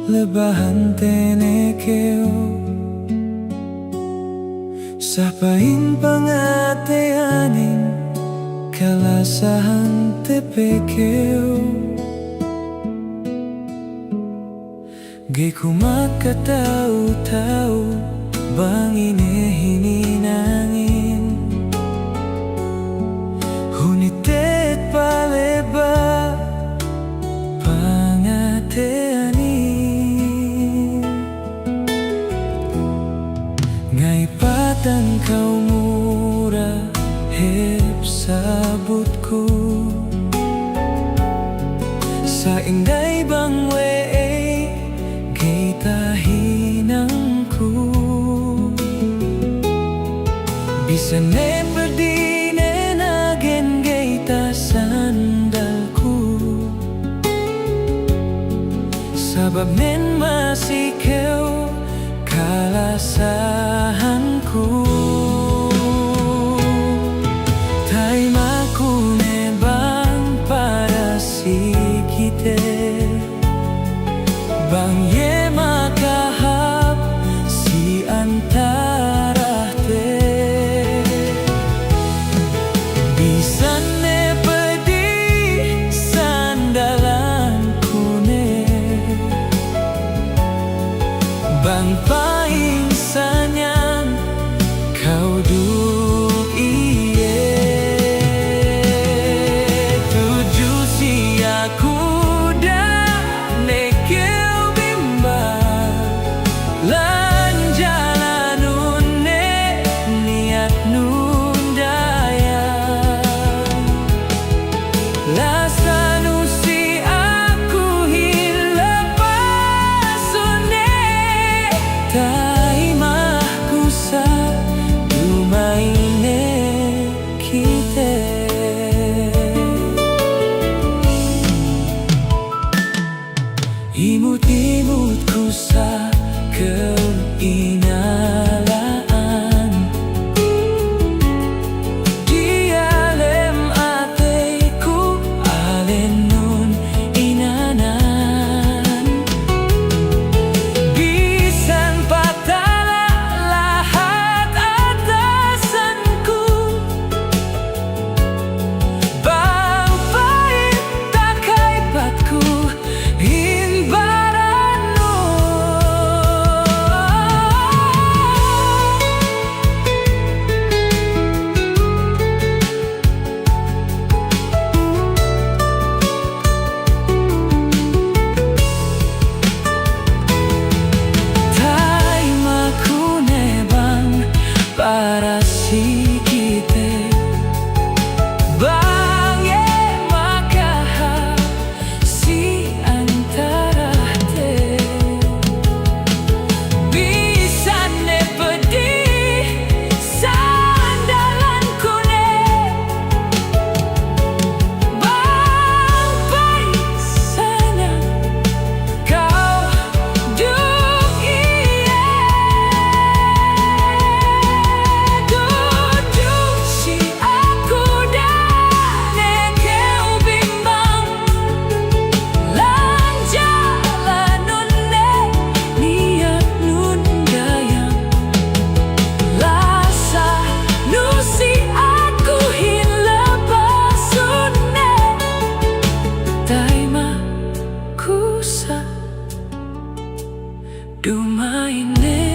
lebahan tenekeo sapain pangateaning kalasahan tepekeo gay kumakataw-taw bang inihininangin hunitet paleba pangateanin ngay patang kau mura hep sabot ko sa inday bang bisan ne perdine nagen gaita sandalku sabab nen masih kau kalasahanku taimaku ne bang para si kite bang ye makahap si antara te bisan ne pedih sandalanku ne bang paing sanyang kau duk iye tuju si aku imut-imut ku sa keinalaan di alem ateku alenun inanan bisan patala lahat atasanku bang pahit takai patku para si kite bang ye makaha si antara te bisan ne pedih sandalanku ne bang paisanya kau duk iye Dumai ne